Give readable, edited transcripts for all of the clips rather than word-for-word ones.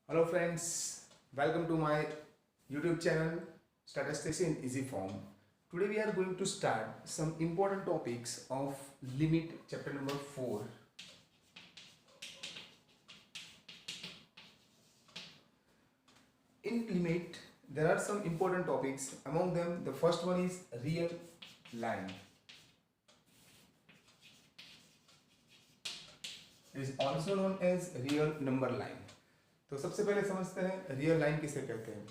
Hello friends, welcome to my YouTube channel Statistics in Easy Form. Today we are going to start some important topics of limit chapter number 4. In limit there are some important topics. Among them the first one is real line. It is also known as real number line. तो सबसे पहले समझते हैं real line किसे कहते हैं.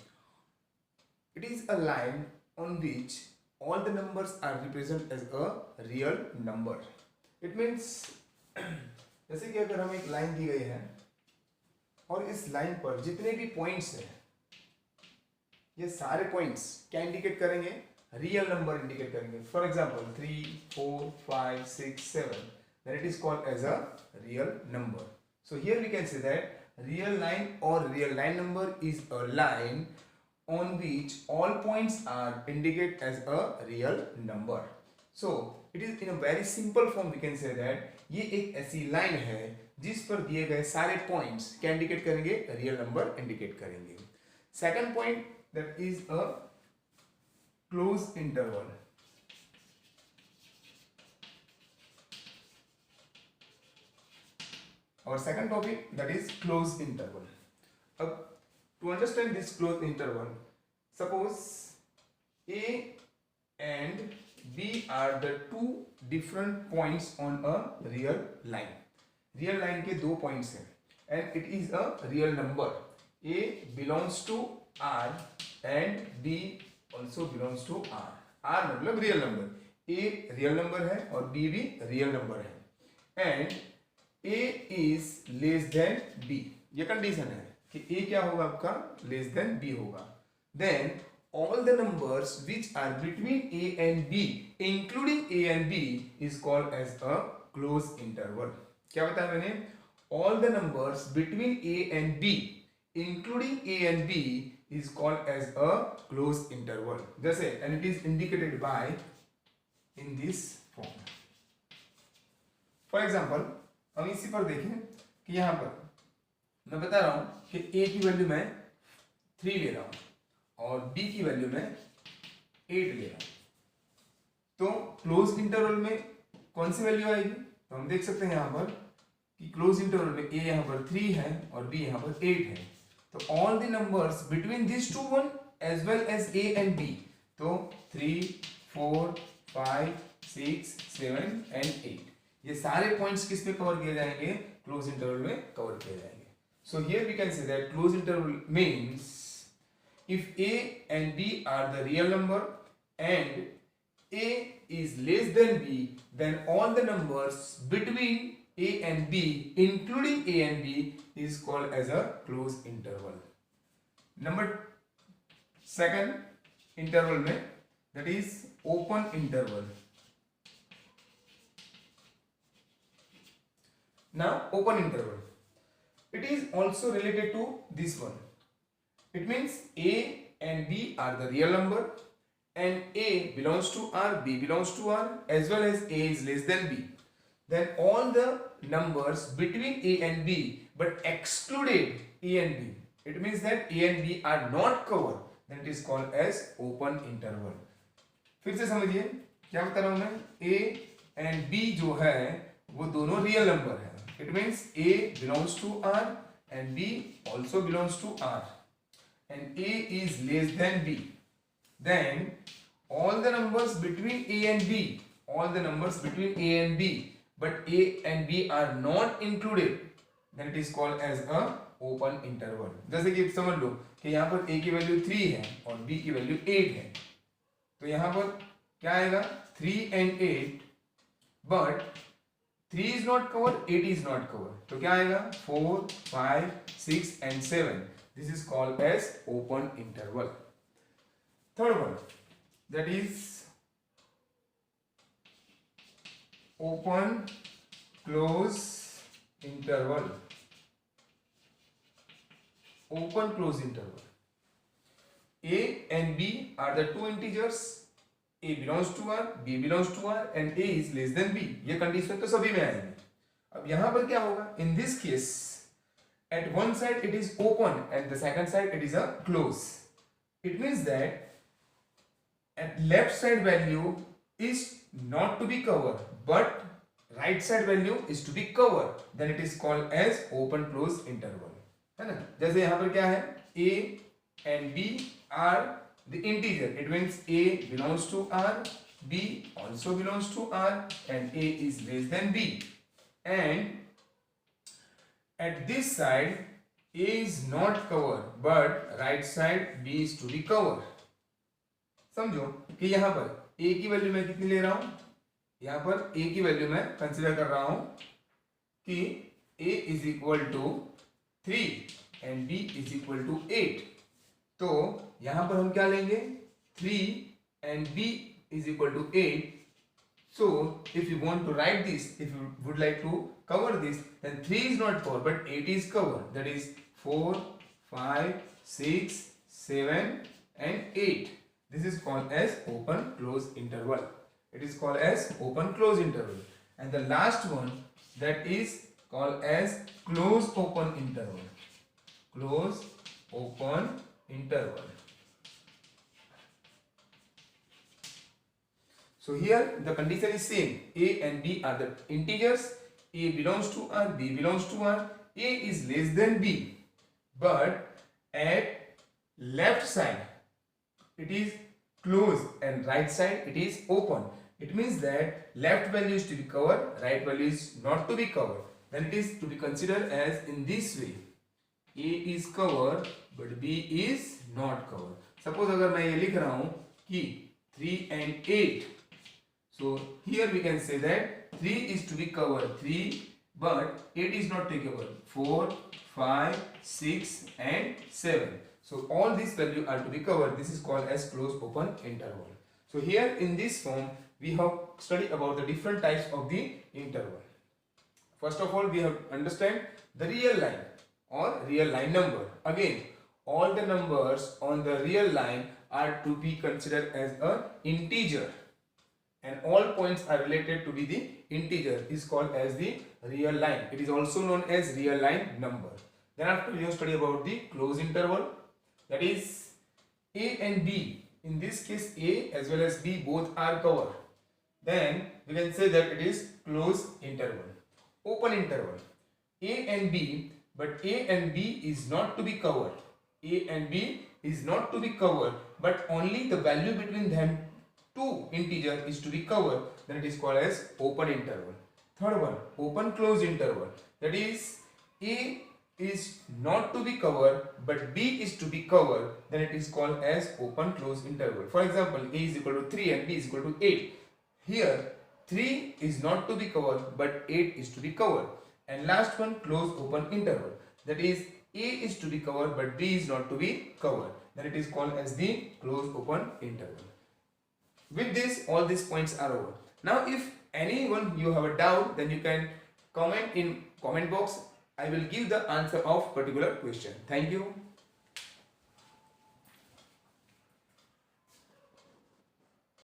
It is a line on which all the numbers are represent as a real number. It means जैसे कि अगर हमें एक लाइन दी गई है और इस लाइन पर जितने भी पॉइंट्स हैं ये सारे पॉइंट्स क्या इंडिकेट करेंगे, रियल नंबर इंडिकेट करेंगे. For example 3, 4, 5, 6, 7, then it is called as a real number. So here we can say that real line or real line number is a line on which all points are indicated as a real number. So it is in a very simple form we can say that ये एक ऐसी line है जिस पर दिए गए सारे points क्या इंडिकेट करेंगे, रियल नंबर इंडिकेट करेंगे. Second point that is a close interval. Our second topic that is closed interval. To understand this closed interval, suppose A and B are the two different points on a real line. Real line के दो points हैं and it is a real number. A belongs to R and B also belongs to R. R मतलब real number. A real number है और B भी real number है and A is less than B. ये condition है कि A क्या होगा आपका, less than B होगा. Then all the numbers which are between A and B including A and B is called as a closed interval. क्या बताया मैंने, all the numbers between A and B including A and B is called as a closed interval. जैसे and it is indicated by in this form. For example हम इसी पर देखें कि यहाँ पर मैं बता रहा हूं कि A की वैल्यू मैं 3 ले रहा हूं और B की वैल्यू मैं 8 ले रहा हूं. तो क्लोज इंटरवल में कौन सी वैल्यू आएगी, तो हम देख सकते हैं यहाँ पर कि क्लोज इंटरवल में A यहाँ पर 3 है और B यहाँ पर 8 है. तो all the numbers between this two one as well as A and B, तो 3, 4, 5, 6, 7 एंड 8 ये सारे पॉइंट्स किस में कवर किए जाएंगे, क्लोज इंटरवल में कवर किए जाएंगे. So here we can say that close interval means if A and B are the real number and A is less than B, then all the numbers between A and B including A and B is called as a closed interval. Number second interval में that is open interval. Now open interval, it is also related to this one. It means A and B are the real number and A belongs to R, B belongs to R, as well as A is less than B. Then all the numbers between A and B but excluded A and B, it means that A and B are not covered, then it is called as open interval. फिर से समझिए क्या बता रहा हूं मैं, A and B जो है वो दोनों रियल नंबर है. It means A belongs to R and B also belongs to R and A is less than B. Then all the numbers between A and B, all the numbers between A and B but A and B are not included, then it is called as a open interval. जैसे कि समझ लो कि यहाँ पर A की value 3 है और B की वैल्यू 8 है, तो यहाँ पर क्या आएगा 3 and 8 but 3 is not covered, 8 is not covered, तो क्या आएगा 4, 5, 6 and 7. This is called as open interval. Third one that is open close interval. Open close interval. A and B are the two integers. A belongs to R, B belongs to R and A is less than B. ये condition तो सभी में आएंगे. अब यहां पर क्या होगा, in this case at one side it is open and the second side it is a close. It means that at left side value is not to be covered but right side value is to be covered, then it is called as open close interval, है ना. जैसे यहाँ पर क्या है, a and b are the integer, it means a belongs to r, b also belongs to r, and a is less than b, and at this side a is not covered but right side b is to be covered. समझो कि यहाँ पर a की value मैं कितनी ले रहा हूं, यहाँ पर a की वैल्यू मैं कंसीडर कर रहा हूं कि a is equal to 3 and b is equal to 8. तो यहाँ पर हम क्या लेंगे, 3 and b is equal to 8. So if you want to write this, if you would like to cover this, then 3 is not covered but 8 is covered, that is 4, 5, 6, 7 and 8. This is called as open close interval. It is called as open close interval. And the last one, that is called as close open interval. Close open interval. So here the condition is same. A and b are the integers. A belongs to r, b belongs to r. A is less than b. But at left side it is closed and right side it is open. It means that left value is to be covered, right value is not to be covered. Then it is to be considered as in this way. A is covered but b is not covered. Suppose अगर मैं ये लिख रहा हूँ कि 3 and 8. So here we can say that 3 is to be covered 3 but 8 is not to be covered 4, 5, 6 and 7. So all these values are to be covered. This is called as close open interval. So here in this form we have studied about the different types of the interval. First of all we have understand the real line or real line number. Again all the numbers on the real line are to be considered as a integer and all points are related to be the integer is called as the real line. It is also known as real line number. Then after we have studied about the close interval, that is a and b. In this case a as well as b both are covered. Then we can say that it is close interval. Open interval, a and b, but a and b is not to be covered. A and b is not to be covered but only the value between them two integer is to be covered, then it is called as open interval. Third one, open close interval, that is a is not to be covered but b is to be covered, then it is called as open close interval. For example, a is equal to 3 and b is equal to 8. Here 3 is not to be covered but 8 is to be covered. And last one, close open interval, that is a is to be covered but b is not to be covered, then it is called as the close open interval. With this, all these points are over. Now if anyone you have a doubt, then you can comment in comment box. I will give the answer of particular question. Thank you.